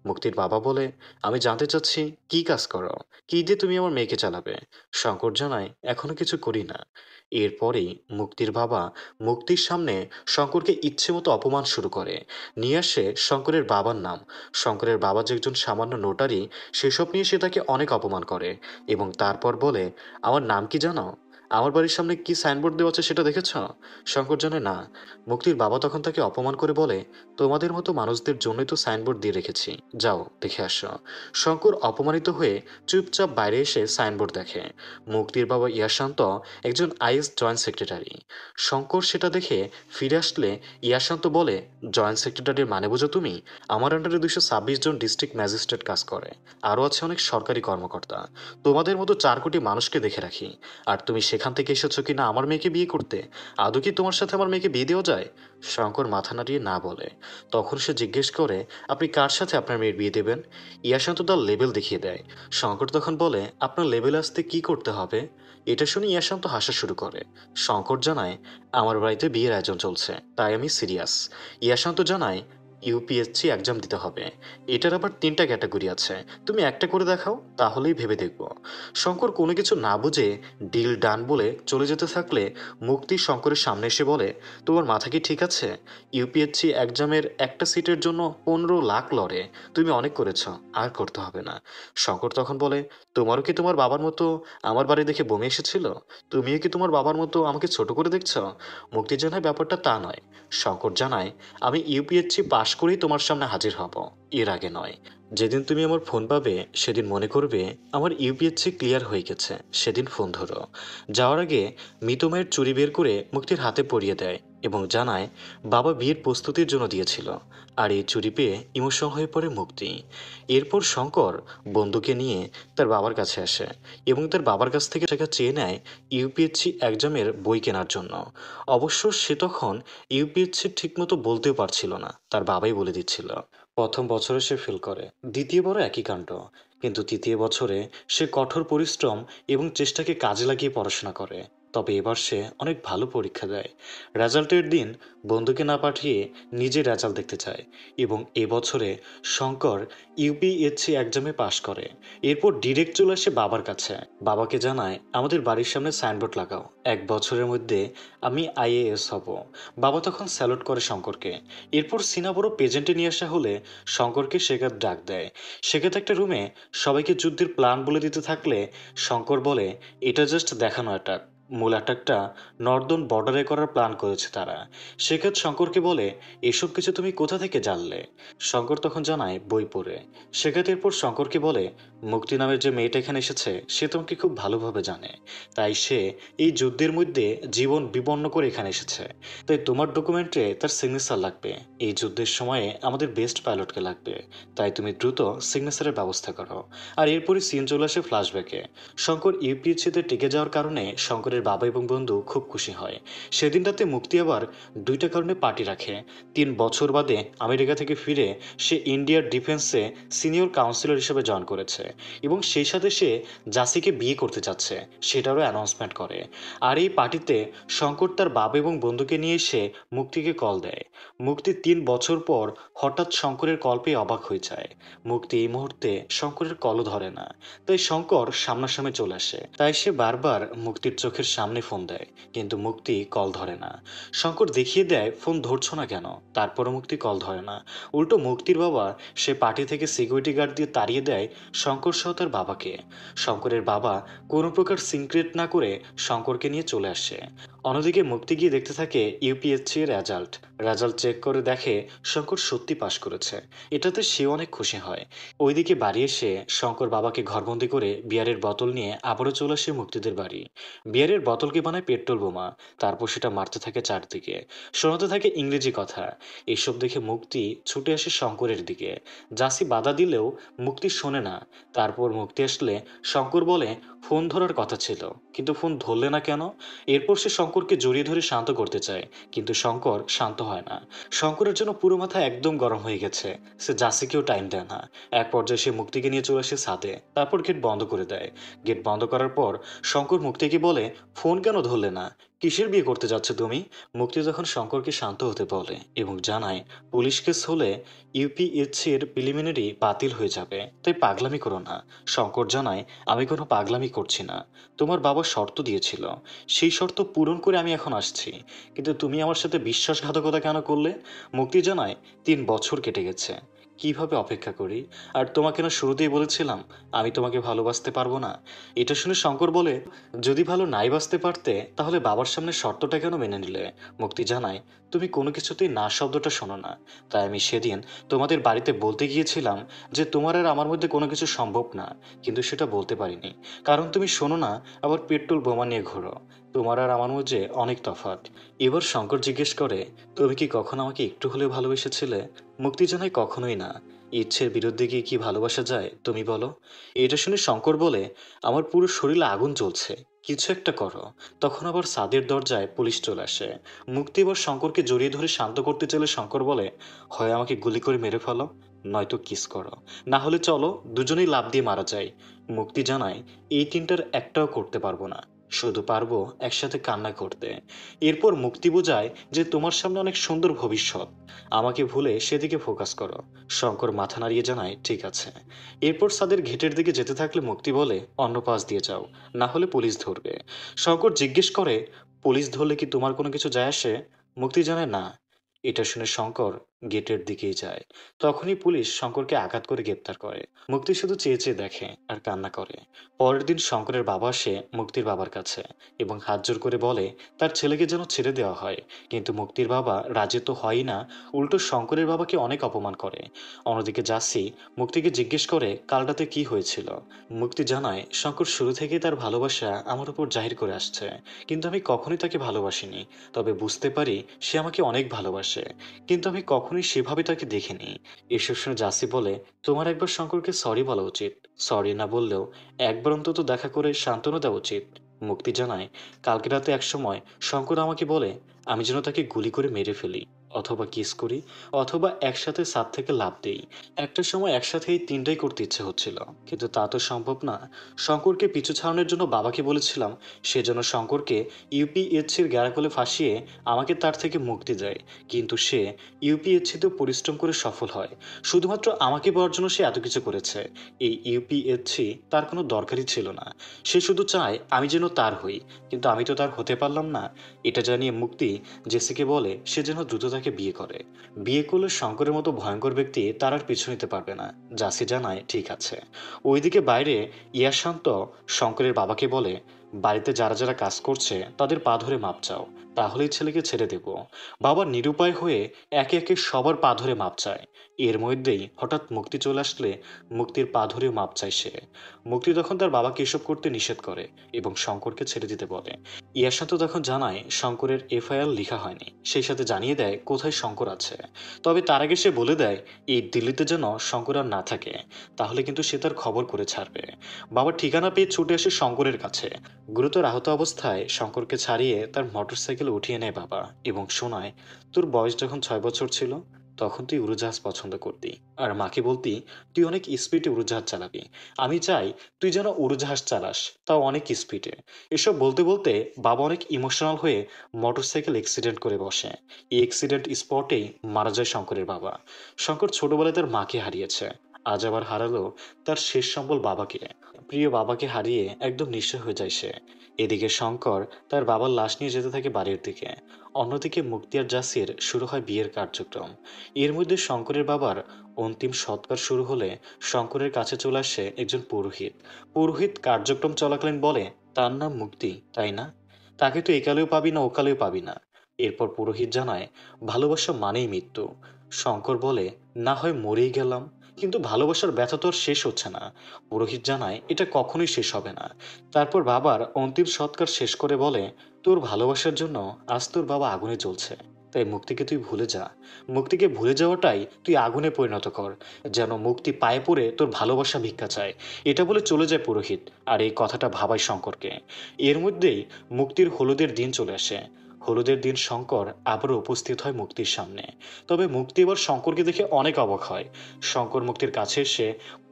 Speaker 1: মুক্তির বাবা বলে, আমি জানতে চাচ্ছি কি কাজ করো, কি দিয়ে তুমি আমার মেয়েকে চালাবে? শঙ্কর জানায়, এখনো কিছু করি না। এরপরেই মুক্তির বাবা মুক্তির সামনে শঙ্করকে ইচ্ছে মতো অপমান শুরু করে। নিয়ে আসে শঙ্করের বাবার নাম। শঙ্করের বাবা যে একজন সামান্য নোটারি, সেসব নিয়ে সে তাকে অনেক অপমান করে এবং তারপর বলে, আমার নাম কি জানো? আমার বাড়ির সামনে কি সাইনবোর্ড দেওয়া আছে সেটা দেখেছ? শঙ্কর জানে না। মুক্তির বাবা তখন তাকে অপমান করে বলে, তোমাদের মতো মানুষদের জন্যই তো সাইনবোর্ড দিয়ে রেখেছি, যাও দেখে আসো। শঙ্কর অপমানিত হয়ে চুপচাপ বাইরে এসে সাইনবোর্ড দেখে। মুক্তির বাবা ইয়াশান্ত একজন আইএস জয়েন্ট সেক্রেটারি। শঙ্কর সেটা দেখে ফিরে আসলে ইয়াশান্ত বলে, জয়েন্ট সেক্রেটারির মানে বোঝো তুমি? আমার আন্ডারে 226 জন ডিস্ট্রিক্ট ম্যাজিস্ট্রেট কাজ করে, আরও আছে অনেক সরকারি কর্মকর্তা। তোমাদের মতো 4 কোটি মানুষকে দেখে রাখি, আর তুমি সেখান থেকে এসেছো কিনা আমার মেয়েকে বিয়ে করতে? আদৌ কি তোমার সাথে আমার মেয়েকে বিয়ে দেওয়া যায়? শঙ্কর মাথা নাড়িয়ে না বলে। তখন সে জিজ্ঞেস করে, আপনি কার সাথে আপনার মেয়ের বিয়ে দেবেন? ইয়াশান্ত তার লেবেল দেখিয়ে দেয়। শঙ্কর তখন বলে, আপনার লেবেল আসতে কি করতে হবে? এটা শুনে ইয়াশান্ত হাসা শুরু করে। শঙ্কর জানায়, আমার বাড়িতে বিয়ের আয়োজন চলছে, তাই আমি সিরিয়াস। ইয়াশান্ত জানায়, ইউপিএসসি এক্সাম দিতে হবে। এটার আবার 3টা ক্যাটাগরি আছে, তুমি একটা করে দেখাও, তাহলেই ভেবে দেখব। শঙ্কর কোনো কিছু না বুঝে ডিল ডান বলে চলে যেতে থাকলে মুক্তি শঙ্করের সামনে এসে বলে, তোমার মাথা কি ঠিক আছে? ইউপিএসসি এক্সামের একটা সিটের জন্য 15 লাখ লড়ে, তুমি অনেক করেছ, আর করতে হবে না। শঙ্কর তখন বলে, তোমারও কি তোমার বাবার মতো আমার বাড়ি দেখে বমি এসেছিল? তুমিও কি তোমার বাবার মতো আমাকে ছোট করে দেখছ? মুক্তি জানায় ব্যাপারটা তা নয়। শঙ্কর জানায়, আমি ইউপিএসসি পাশ পাশ করেই তোমার সামনে হাজির হব, এর আগে নয়। যেদিন তুমি আমার ফোন পাবে সেদিন মনে করবে আমার ইউপিএসসি ক্লিয়ার হয়ে গেছে, সেদিন ফোন ধরো। যাওয়ার আগে মৃত মায়ের চুরি বের করে মুক্তির হাতে পরিয়ে দেয় এবং জানায় বাবা বিয়ের প্রস্তুতির জন্য দিয়েছিল। আর এই চুরি পেয়ে ইমোশন হয়ে পড়ে মুক্তি। এরপর শঙ্কর বন্ধুকে নিয়ে তার বাবার কাছে আসে এবং তার বাবার কাছ থেকে টাকা চেয়ে নেয় ইউপিএসসি এক্সামের বই কেনার জন্য। অবশ্য সে তখন ইউপিএসসি ঠিকমতো বলতেও পারছিল না, তার বাবাই বলে দিচ্ছিল। প্রথম বছরে সে ফেল করে, দ্বিতীয়বারও একই কাণ্ড। কিন্তু তৃতীয় বছরে সে কঠোর পরিশ্রম এবং চেষ্টাকে কাজে লাগিয়ে পড়াশোনা করে। তবে এবার সে অনেক ভালো পরীক্ষা দেয়। রেজাল্টের দিন বন্ধুকে না পাঠিয়ে নিজে রেজাল্ট দেখতে চায় এবং এবছরে শঙ্কর ইউপিএসসি এক্সামে পাশ করে। এরপর ডিরেক্ট চলে আসে বাবার কাছে। বাবাকে জানায় আমাদের বাড়ির সামনে সাইনবোর্ড লাগাও, 1 বছরের মধ্যে আমি আইএএস হব। বাবা তখন স্যালুট করে শঙ্করকে। এরপর সিনা বড় প্রেজেন্টে নিয়ে আসা হলে শঙ্করকে শেখার ডাক দেয়। শেখাতে একটা রুমে সবাইকে যুদ্ধের প্ল্যান বলে দিতে থাকলে শঙ্কর বলে এটা জাস্ট দেখানো অ্যাটাক, মূল অ্যাটাকটা নর্দন বর্ডারে করার প্ল্যান করেছে তারা। শেখাত শঙ্করকে বলে এসব কিছু তুমি কোথা থেকে জানলে? শঙ্কর তখন জানায় বই পড়ে। শেখাত এরপর শঙ্করকে বলে মুক্তি নামের যে মেয়েটা এখানে এসেছে সে তোমাকে খুব ভালোভাবে জানে, তাই সে এই যুদ্ধের মধ্যে জীবন বিপন্ন করে এখানে এসেছে। তাই তোমার ডকুমেন্টে তার সিগনেচার লাগবে। এই যুদ্ধের সময়ে আমাদের বেস্ট পাইলটকে লাগবে, তাই তুমি দ্রুত সিগনেচারের ব্যবস্থা করো। আর এরপরই সিন চলে আসে ফ্ল্যাশব্যাকে। শঙ্কর ইউপিএসসিতে টিকে যাওয়ার কারণে শঙ্করের বাবা এবং বন্ধু খুব খুশি হয়। সেদিন রাতে মুক্তি আবার 2টা কারণে পার্টি রাখে। 3 বছর বাদে আমেরিকা থেকে ফিরে সে ইন্ডিয়ার ডিফেন্সে সিনিয়র কাউন্সিলর হিসেবে জয়েন করেছে এবং সেই সাথে সে জাসিকে বিয়ে করতে যাচ্ছে সেটারও অ্যানাউন্সমেন্ট করে। আর এই পার্টিতে শঙ্কর তার বাবা এবং বন্ধুকে নিয়ে এসে মুক্তিকে কল দেয়। মুক্তি 3 বছর পর হঠাৎ শঙ্করের কল পেয়ে অবাক হয়ে যায়। মুক্তি এই মুহূর্তে শঙ্করের কলও ধরে না, তাই শঙ্কর সামনাসামনি চলে আসে। তাই সে বারবার মুক্তির চোখের সামনে ফোন দেয়, কিন্তু মুক্তি কল ধরে না। শঙ্কর দেখিয়ে দেয় ফোন ধরছো না কেন, তারপরও মুক্তি কল ধরে না। উল্টো মুক্তির বাবা সে পার্টি থেকে সিকিউরিটি গার্ড দিয়ে তাড়িয়ে দেয় শঙ্কর সহ তার বাবাকে। শঙ্করের বাবা কোনো প্রকার সিক্রেট না করে শঙ্করকে নিয়ে চলে আসে। অন্যদিকে মুক্তি গিয়ে দেখতে থাকে ইউপিএসসি এর রেজাল্ট চেক করে দেখে শঙ্কর সত্যি পাশ করেছে। এটাতে সে অনেক খুশি হয়। ওইদিকে বাড়ি এসে শঙ্কর বাবাকে ঘরবন্দি করে বিয়ারের বোতল নিয়ে আবারও চলে আসে মুক্তিদের বাড়ি। বিয়ারের বোতলকে বানায় পেট্রোল বোমা, তারপর সেটা মারতে থাকে চারদিকে, শোনাতে থাকে ইংরেজি কথা। এসব দেখে মুক্তি ছুটে আসে শঙ্করের দিকে। জাসি বাধা দিলেও মুক্তি শোনে না। তারপর মুক্তি আসলে শঙ্কর বলে ফোন ধরার কথা ছিল, কিন্তু ফোন ধরলে না কেন? এরপর সে শঙ্করকে জড়িয়ে ধরে শান্ত করতে চায়, কিন্তু শঙ্কর শান্ত হয় না। শঙ্করের জন্য পুরো মাথা একদম গরম হয়ে গেছে। সে জাসিকেও টাইম দেয় না। এক পর্যায়ে সে মুক্তিকে নিয়ে চলে আসে ছাদে, তারপর গেট বন্ধ করে দেয়। গেট বন্ধ করার পর শঙ্কর মুক্তিকে বলে ফোন কেন ধরলে না, কিসের বিয়ে করতে যাচ্ছ তুমি? মুক্তি তখন শঙ্করকে শান্ত হতে বলে এবং জানায় পুলিশ কেস হলে ইউপিএসসি এর প্রিলিমিনারি বাতিল হয়ে যাবে, তাই পাগলামি করো না। শঙ্কর জানায় আমি কোনো পাগলামি করছি না, তোমার বাবা শর্ত দিয়েছিল, সেই শর্ত পূরণ করে আমি এখন আসছি, কিন্তু তুমি আমার সাথে বিশ্বাসঘাতকতা কেন করলে? মুক্তি জানায় 3 বছর কেটে গেছে, কিভাবে অপেক্ষা করি? আর তোমাকে না শুরুতেই বলেছিলাম আমি তোমাকে ভালোবাসতে পারবো না? এটা শুনে শঙ্কর বলে যদি ভালো নাই বাসতে পারতে তাহলে বাবার সামনে শর্তটা কেন মেনে নিলে? মুক্তি জানায় তুমি কোনো কিছুতেই না শব্দটা শোনো না, তাই আমি সেদিন তোমাদের বাড়িতে বলতে গিয়েছিলাম যে তোমার আর আমার মধ্যে কোনো কিছু সম্ভব না, কিন্তু সেটা বলতে পারিনি কারণ তুমি শোনো না, আবার পেট্রোল বোমা নিয়ে ঘোরো। তোমার আর আমার মধ্যে অনেক তফাৎ। এবার শঙ্কর জিজ্ঞেস করে তুমি কি কখনো আমাকে একটু হলেও ভালোবেসেছিলে? মুক্তি জানায় কখনোই না। ইচ্ছের বিরুদ্ধে গিয়ে কি ভালোবাসা যায় তুমি বলো? এটা শুনে শঙ্কর বলে আমার পুরো শরীরে আগুন জ্বলছে, কিছু একটা করো। তখন আবার ছাদের দরজায় পুলিশ চলে আসে। মুক্তি এবার শঙ্করকে জড়িয়ে ধরে শান্ত করতে চাইলে শঙ্কর বলে হয় আমাকে গুলি করে মেরে ফেলো, নয়তো কিস করো, না হলে চলো দুজনেই লাফ দিয়ে মারা যায়। মুক্তি জানায় এই তিনটার একটাও করতে পারবো না, শুধু পারবো একসাথে কান্না করতে। এরপর মুক্তি বোঝায় যে তোমার সামনে অনেক সুন্দর ভবিষ্যৎ, আমাকে ভুলে সেদিকে ফোকাস করো। শঙ্কর মাথা নাড়িয়ে জানায় ঠিক আছে। এরপর তাদের গেটের দিকে যেতে থাকলে মুক্তি বলে অন্য পাশ দিয়ে যাও, না হলে পুলিশ ধরবে। শঙ্কর জিজ্ঞেস করে পুলিশ ধরলে কি তোমার কোনো কিছু যায় আসে? মুক্তি জানায় না। এটা শুনে শঙ্কর গেটের দিকেই যায়। তখনই পুলিশ শঙ্করকে আঘাত করে গ্রেপ্তার করে। মুক্তি শুধু চেয়ে চেয়ে দেখে আর কান্না করে। পরের দিন শঙ্করের বাবা আসে মুক্তির বাবার কাছে এবং হাত জোর করে বলে তার ছেলেকে যেন ছেড়ে দেওয়া হয়। কিন্তু মুক্তির বাবা রাজি তো হয়ই না, উল্টো শঙ্করের বাবাকে অনেক অপমান করে। অন্যদিকে জাসি মুক্তিকে জিজ্ঞেস করে কাল রাতে কি হয়েছিল। মুক্তি জানায় শঙ্কর শুরু থেকেই তার ভালোবাসা আমার উপর জাহির করে আসছে, কিন্তু আমি কখনোই তাকে ভালোবাসিনি। তবে বুঝতে পারি সে আমাকে অনেক ভালোবাসে, কিন্তু আমি কখনোই সেভাবে তাকে দেখিনি। এসব শুনে জাসি বলে তোমার একবার শঙ্করকে সরি বলা উচিত। সরি না বললেও একবার অন্তত দেখা করে সান্ত্বনা দেওয়া উচিত। মুক্তি জানায় কালকে রাতে এক সময় শঙ্কর আমাকে বলে আমি যেন তাকে গুলি করে মেরে ফেলি, অথবা কিস করি, অথবা একসাথে ছাদ থেকে লাফ দেই। একটা সময় একসাথে এই তিনটাই করতে ইচ্ছে হচ্ছিল, কিন্তু তা তো সম্ভব না। শঙ্করকে পিছু ছাড়ানোর জন্য বাবাকে বলেছিলাম সে যেন শঙ্করকে ইউপিএসসির গ্যারাকলে ফাঁসিয়ে আমাকে তার থেকে মুক্তি দেয়। কিন্তু সে ইউপিএসসিতেও পরিশ্রম করে সফল হয়। শুধুমাত্র আমাকে পাওয়ার জন্য সে এত কিছু করেছে। এই ইউপিএসসি তার কোনো দরকারই ছিল না। সে শুধু চায় আমি যেন তার হই, কিন্তু আমি তো তার হতে পারলাম না। এটা জানিয়ে মুক্তি জেসিকে বলে সে যেন দ্রুত তাকে বিয়ে করে। বিয়ে করলে শঙ্করের মতো ভয়ঙ্কর ব্যক্তি তার আর পিছু নিতে পারবে না। জাসি জানায় ঠিক আছে। ওইদিকে বাইরে ইয়াশান্ত শঙ্করের বাবাকে বলে বাড়িতে যারা যারা কাজ করছে তাদের পা ধরে মাপ চাও, তাহলেই ছেলেকে ছেড়ে দেব। বাবা নিরুপায় হয়ে একে একে সবার পা ধরে মাপ চায়। এর মধ্যেই হঠাৎ মুক্তি চলে আসলে মুক্তির পা ধরেও মাপ চায় সে। মুক্তি তখন তার বাবাকে এসব করতে নিষেধ করে এবং শঙ্করকে ছেড়ে দিতে বলে। ইয়াশান্ত তখন জানায় শঙ্করের এফআইআর লেখা হয়নি, সেই সাথে জানিয়ে দেয় কোথায় শঙ্কর আছে। তবে তার আগে সে বলে দেয় এই দিল্লিতে যেন শঙ্কর আর না থাকে, তাহলে কিন্তু সে তার খবর করে ছাড়বে। বাবার ঠিকানা পেয়ে ছুটে আসে শঙ্করের কাছে। গুরুতর আহত অবস্থায় শঙ্করকে ছাড়িয়ে তার মোটরসাইকেল উঠিয়ে নেয় বাবা এবং শোনায় তোর বয়স যখন 6 বছর ছিল তখন তুই উড়োজাহাজ পছন্দ করতি, আর মাকে বলতি তুই অনেক স্পিডে উড়োজাহাজ চালাবি। আমি চাই তুই যেন উড়োজাহাজ চালাস, তাও অনেক স্পিডে। এসব বলতে বলতে বাবা অনেক ইমোশনাল হয়ে মোটরসাইকেল অ্যাক্সিডেন্ট করে বসে। এই অ্যাক্সিডেন্ট স্পটেই মারা যায় শঙ্করের বাবা। শঙ্কর ছোটবেলায় তার মাকে হারিয়েছে, আজ আবার হারালো তার শেষ সম্বল বাবাকে। প্রিয় বাবাকে হারিয়ে একদম নিঃস্ব হয়ে যায় সে। এদিকে শঙ্কর তার বাবার লাশ নিয়ে যেতে থাকে বাড়ির দিকে। অন্যদিকে মুক্তি আর জাসির শুরু হয় বিয়ের কার্যক্রম। এর মধ্যে শঙ্করের বাবার অন্তিম সৎকার শুরু হলে শঙ্করের কাছে চলে আসে একজন পুরোহিত। পুরোহিত কার্যক্রম চলাকালীন বলে তার নাম মুক্তি, তাই না? তাকে তো একালেও পাবি না ওকালেও পাবি না। এরপর পুরোহিত জানায় ভালোবাসা মানেই মৃত্যু। শঙ্কর বলে না হয় মরেই গেলাম, কিন্তু ভালোবাসার ব্যথা তো আর শেষ হচ্ছে না। পুরোহিত জানায় এটা কখনোই শেষ হবে না। তারপর বাবার অন্তিম সৎকার শেষ করে বলে তোর ভালোবাসার জন্য আজ তোর বাবা আগুনে জ্বলছে, তাই মুক্তিকে তুই ভুলে যা। মুক্তিকে ভুলে যাওয়াটাই তুই আগুনে পরিণত কর, যেন মুক্তি পায়ে পড়ে তোর ভালোবাসা ভিক্ষা চায়। এটা বলে চলে যায় পুরোহিত। আর এই কথাটা ভাবায় শঙ্করকে। এর মধ্যেই মুক্তির হলুদের দিন চলে আসে। হলুদের দিন শঙ্কর আবারও উপস্থিত হয় মুক্তির সামনে। তবে মুক্তি এবার শঙ্করকে দেখে অনেক অবাক হয়। শঙ্কর মুক্তির কাছে এসে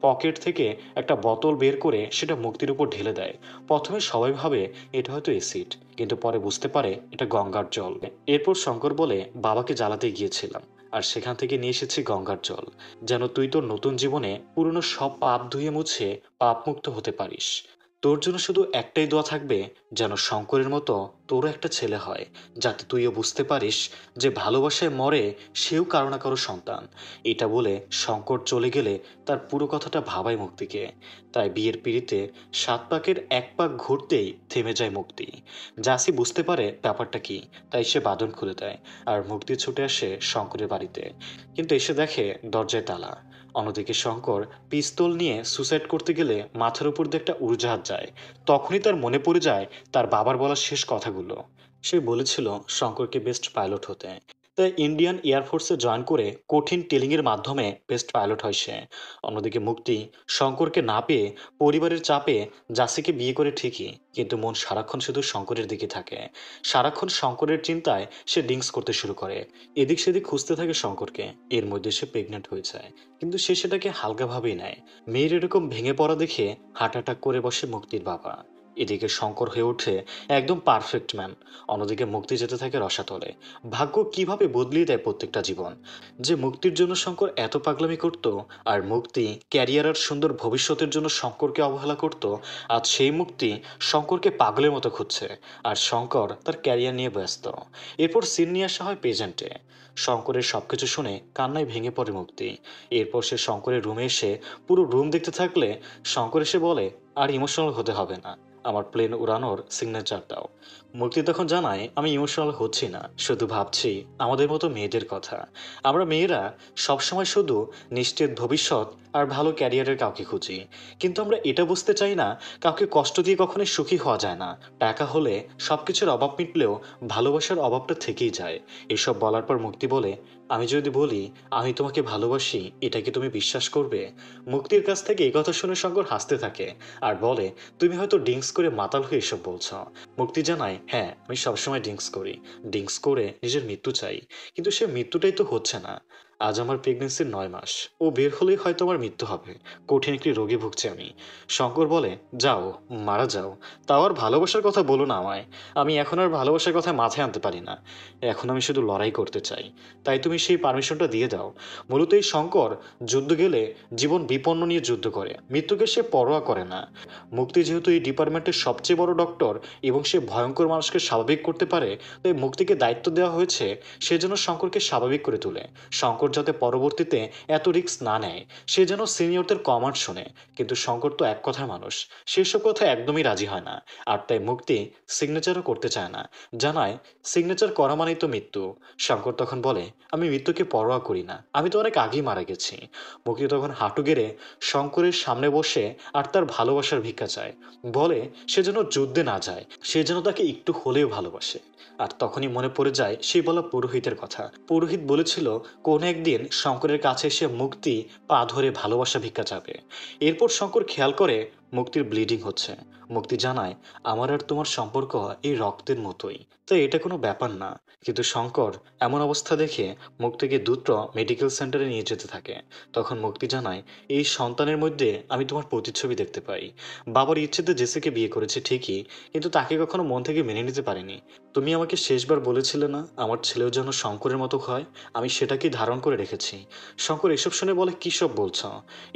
Speaker 1: পকেট থেকে একটা বোতল বের করে সেটা মুক্তির উপর ঢেলে দেয়। প্রথমে সবাই ভাবে এটা হয়তো অ্যাসিড, কিন্তু পরে বুঝতে পারে এটা গঙ্গার জল। এরপর শঙ্কর বলে বাবাকে জ্বালাতে গিয়েছিলাম, আর সেখান থেকে নিয়ে এসেছি গঙ্গার জল, যেন তুই তোর নতুন জীবনে পুরনো সব পাপ ধুয়ে মুছে পাপমুক্ত হতে পারিস। তোর জন্য শুধু একটাই দোয়া থাকবে, যেন শঙ্করের মতো তোরও একটা ছেলে হয়, যাতে তুইও বুঝতে পারিস যে ভালোবাসায় মরে সেও কারো না কারো সন্তান। এটা বলে শঙ্কর চলে গেলে তার পুরো কথাটা ভাবায় মুক্তিকে। তাই বিয়ের পিঁড়িতে 7 পাকের 1 পাক ঘুরতেই থেমে যায় মুক্তি। জাসি বুঝতে পারে ব্যাপারটা কি, তাই সে বাঁধন খুলে দেয় আর মুক্তি ছুটে আসে শঙ্করের বাড়িতে। কিন্তু এসে দেখে দরজায় তালা। অন্যদিকে শঙ্কর পিস্তল নিয়ে সুসাইড করতে গেলে মাথার উপর দিয়ে একটা উড়োজাহাজ যায়। তখনই তার মনে পড়ে যায় তার বাবার বলা শেষ কথাগুলো। সে বলেছিল শঙ্করকে বেস্ট পাইলট হতে, তাই ইন্ডিয়ান এয়ারফোর্সে জয়েন করে কঠিন ট্রেনিংয়ের মাধ্যমে বেস্ট পাইলট হয় সে। অন্যদিকে মুক্তি শঙ্করকে না পেয়ে পরিবারের চাপে জাসিকে বিয়ে করে ঠিকই, কিন্তু মন সারাক্ষণ শুধু শঙ্করের দিকে থাকে। সারাক্ষণ শঙ্করের চিন্তায় সে ড্রিঙ্কস করতে শুরু করে। এদিক সেদিক খুঁজতে থাকে শঙ্করকে। এর মধ্যে সে প্রেগনেন্ট হয়ে যায়, কিন্তু সে সেটাকে হালকাভাবেই নেয়। মেয়ের এরকম ভেঙে পড়া দেখে হার্ট অ্যাটাক করে বসে মুক্তির বাবা। এদিকে শঙ্কর হয়ে ওঠে একদম পারফেক্ট ম্যান। অন্যদিকে মুক্তি যেতে থাকে রসাতলে। ভাগ্য কিভাবে বদলিয়ে দেয় প্রত্যেকটা জীবন। যে মুক্তির জন্য শঙ্কর এত পাগলামি করত, আর মুক্তি ক্যারিয়ার আর সুন্দর ভবিষ্যতের জন্য শঙ্করকে অবহেলা করত, আজ সেই মুক্তি শঙ্করকে পাগলের মতো খুঁজছে, আর শঙ্কর তার ক্যারিয়ার নিয়ে ব্যস্ত। এরপর সিন নিয়ে আসা হয় প্রেজেন্টে। শঙ্করের সবকিছু শুনে কান্নায় ভেঙে পড়ে মুক্তি। এরপর সে শঙ্করের রুমে এসে পুরো রুম দেখতে থাকলে শঙ্কর এসে বলে, আর ইমোশনাল হতে হবে না, আমার প্লেন উড়ানোর সিগনেচার দাও। মুক্তি তখন জানায়, আমি ইমোশনাল হচ্ছি না, শুধু ভাবছি আমাদের মতো মেয়েদের কথা। আমরা মেয়েরা সবসময় শুধু নিশ্চিত ভবিষ্যৎ আর ভালো ক্যারিয়ারের কাউকে খুঁজি, কিন্তু আমরা এটা বুঝতে চাই না কাউকে কষ্ট দিয়ে কখনোই সুখী হওয়া যায় না। টাকা হলে সবকিছুর অভাব মিটলেও ভালোবাসার অভাবটা থেকেই যায়। এসব বলার পর মুক্তি বলে, আমি যদি বলি আমি তোমাকে ভালোবাসি, এটা কি তুমি বিশ্বাস করবে? মুক্তির কাছ থেকে এই কথা শুনে শঙ্কর হাসতে থাকে আর বলে, তুমি হয়তো ড্রিঙ্কস করে মাতাল হয়ে এসব বলছ। মুক্তি জানায়, হ্যাঁ আমি সবসময় ড্রিঙ্কস করি, ড্রিঙ্কস করে নিজের মৃত্যু চাই, কিন্তু সে মৃত্যুটাই তো হচ্ছে না। আজ আমার প্রেগনেন্সির 9 মাস, ও বের হলেই হয়তো আমার মৃত্যু হবে। কঠিন একটি রোগে ভুগছি আমি। শঙ্কর বলে, যাও, মারা যাও, তাও আর ভালোবাসার কথা বলো না আমায়। আমি এখন আর ভালোবাসার কথা মাথায় আনতে পারি না। এখন আমি শুধু লড়াই করতে চাই, তাই তুমি সেই পারমিশনটা দিয়ে দাও। মূলত এই শঙ্কর যুদ্ধ গেলে জীবন বিপন্ন নিয়ে যুদ্ধ করে, মৃত্যুকে সে পরোয়া করে না। মুক্তি যেহেতু এই ডিপার্টমেন্টের সবচেয়ে বড় ডক্টর এবং সে ভয়ঙ্কর মানুষকে স্বাভাবিক করতে পারে, তাই মুক্তিকে দায়িত্ব দেওয়া হয়েছে সে যেন শঙ্করকে স্বাভাবিক করে তোলে। শঙ্কর যাতে পরবর্তীতে এত রিস্ক না নেয়, সে যেন সিনিয়রদের কমান্ড শোনে। কিন্তু শঙ্কর তো এক কথার মানুষ, সেসব কথা একদমই রাজি হয় না। আর তাই মুক্তি সিগনেচারও করতে চায় না, জানায় সিগনেচার করা মানেই তো মৃত্যু। শঙ্কর তখন বলে, আমি মৃত্যুকে পরোয়া করি না, আমি তো অনেক আগেই মারা গেছি। মুক্তি তখন হাঁটু গেড়ে শঙ্করের সামনে বসে আর তার ভালোবাসার ভিক্ষা চায়। বলে সে যেন যুদ্ধে না যায়, সে যেন তাকে একটু হলেও ভালোবাসে। আর তখনই মনে পড়ে যায় সেই বলা পুরোহিতের কথা। পুরোহিত বলেছিল কোন একদিন শঙ্করের কাছে এসে মুক্তি পা ধরে ভালোবাসা ভিক্ষা চাবে। এরপর শঙ্কর খেয়াল করে মুক্তির ব্লিডিং হচ্ছে। মুক্তি জানায়, আমার আর তোমার সম্পর্ক এই রক্তের মতোই, তাই এটা কোনো ব্যাপার না। কিন্তু শঙ্কর এমন অবস্থা দেখে মুক্তিকে দ্রুত মেডিকেল সেন্টারে নিয়ে যেতে থাকে। তখন মুক্তি জানায়, এই সন্তানের মধ্যে আমি তোমার প্রতিচ্ছবি দেখতে পাই। বাবার ইচ্ছেতে জেসিকে বিয়ে করেছে ঠিকই, কিন্তু তাকে কখনো মন থেকে মেনে নিতে পারিনি। তুমি আমাকে শেষবার বলেছিলে না আমার ছেলেও যেন শঙ্করের মতো হয়, আমি সেটাকেই ধারণ করে রেখেছি। শঙ্কর এসব শুনে বলে, কী সব বলছ?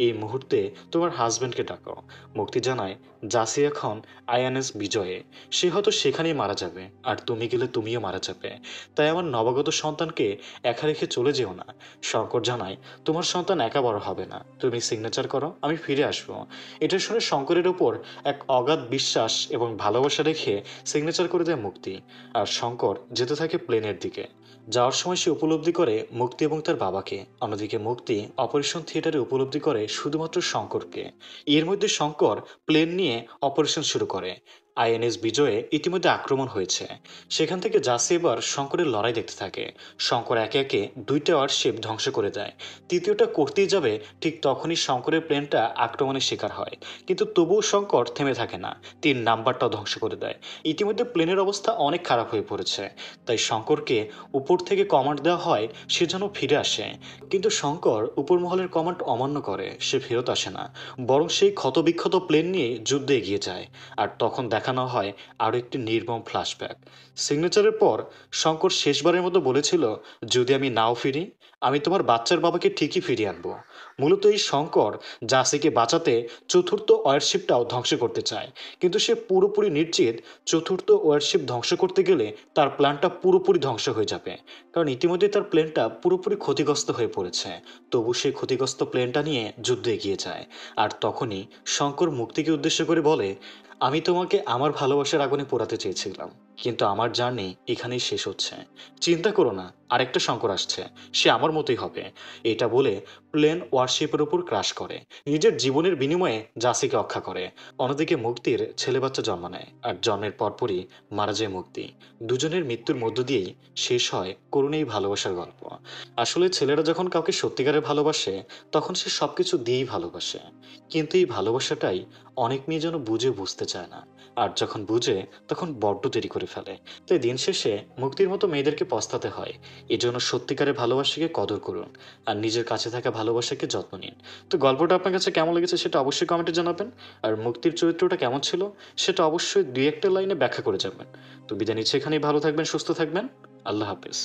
Speaker 1: এই মুহূর্তে তোমার হাজব্যান্ডকে ডাকো। মুক্তি জানায়, জাসি এখন আইএনএস বিজয়ে, সে হয়তো সেখানেই মারা যাবে, আর তুমি গেলে তুমিও মারা যাবে। তাই আমার নবাগত সন্তানকে একা রেখে চলে যেও না। শঙ্কর জানায়, তোমার সন্তান একা বড় হবে না, তুমি সিগনেচার করো, আমি ফিরে আসবো। এটা শুনে শঙ্করের উপর এক অগাধ বিশ্বাস এবং ভালোবাসা রেখে সিগনেচার করে দেয় মুক্তি। আর শঙ্কর যেতে থাকে প্লেনের দিকে। যাওয়ার সময় সে উপলব্ধি করে মুক্তি এবং তার বাবাকে। অন্যদিকে মুক্তি অপারেশন থিয়েটারে উপলব্ধি করে শুধুমাত্র শঙ্করকে। এর মধ্যে শঙ্কর প্লেন নিয়ে অপারেশন শুরু করে। আইএনএস বিজয়ে ইতিমধ্যে আক্রমণ হয়েছে। সেখান থেকে জাসি এবার শঙ্করের লড়াই দেখতে থাকে। শঙ্কর একে একে 2টা ওয়ারশিপ ধ্বংস করে দেয়। তৃতীয়টা করতেই যাবে, ঠিক তখনই শঙ্করের প্লেনটা আক্রমণের শিকার হয়। কিন্তু তবুও শঙ্কর থেমে থাকে না, 3 নাম্বারটাও ধ্বংস করে দেয়। ইতিমধ্যে প্লেনের অবস্থা অনেক খারাপ হয়ে পড়েছে, তাই শঙ্করকে উপর থেকে কমান্ড দেওয়া হয় সে যেন ফিরে আসে। কিন্তু শঙ্কর উপর মহলের কমান্ড অমান্য করে, সে ফেরত আসে না, বরং সেই ক্ষতবিক্ষত প্লেন নিয়ে যুদ্ধে এগিয়ে যায়। আর তখন দেখানো হয় আরও একটি নির্মম ফ্ল্যাশব্যাক। সিগনেচারের পর শঙ্কর শেষবারের মতো বলেছিল, যদি আমি নাও ফিরি, আমি তোমার বাচ্চার বাবাকে ঠিকই ফিরিয়ে আনবো। মূলত এই শঙ্কর জাসিকে বাঁচাতে চতুর্থ ওয়ারশিপটাও ধ্বংস করতে চায়, কিন্তু সে পুরোপুরি নিশ্চিত চতুর্থ ওয়ারশিপ ধ্বংস করতে গেলে তার প্ল্যানটা পুরোপুরি ধ্বংস হয়ে যাবে, কারণ ইতিমধ্যে তার প্লেনটা পুরোপুরি ক্ষতিগ্রস্ত হয়ে পড়েছে। তবু সেই ক্ষতিগ্রস্ত প্লেনটা নিয়ে যুদ্ধে এগিয়ে যায়। আর তখনই শঙ্কর মুক্তিকে উদ্দেশ্য করে বলে, আমি তোমাকে আমার ভালোবাসার আগুনে পোড়াতে চেয়েছিলাম, কিন্তু আমার জার্নি এখানেই শেষ হচ্ছে। চিন্তা করো না, আরেকটা শঙ্কর আসছে, সে আমার মতোই হবে। এটা বলে প্লেন ওয়ারশিপের উপর ক্রাশ করে, নিজের জীবনের বিনিময়ে জাসিকে রক্ষা করে। অন্যদিকে মুক্তির ছেলে বাচ্চা জন্ম নেয়, আর জন্মের পরপরই মারা যায় মুক্তি। দুজনের মৃত্যুর মধ্য দিয়েই শেষ হয় করুণ এই ভালোবাসার গল্প। আসলে ছেলেরা যখন কাউকে সত্যিকারে ভালোবাসে, তখন সে সবকিছু দিয়েই ভালোবাসে। কিন্তু এই ভালোবাসাটাই অনেক মেয়ে যেন বুঝে বুঝতে চায় না। আর যখন বুঝে তখন বড্ড দেরি করে ফেলে। তাই দিন শেষে মুক্তির মতো মেয়েদেরকে পস্তাতে হয়। এজন্য সত্যিকারের ভালোবাসাকে কদর করুন আর নিজের কাছে থাকা ভালোবাসাকে যত্ন নিন। তো গল্পটা আপনার কাছে কেমন লেগেছে সেটা অবশ্যই কমেন্টে জানাবেন। আর মুক্তির চরিত্রটা কেমন ছিল সেটা অবশ্যই দুই একটা লাইনে ব্যাখ্যা করে যাবেন। তো বিদায় নিচ্ছি এখানেই। ভালো থাকবেন, সুস্থ থাকবেন। আল্লাহ হাফেজ।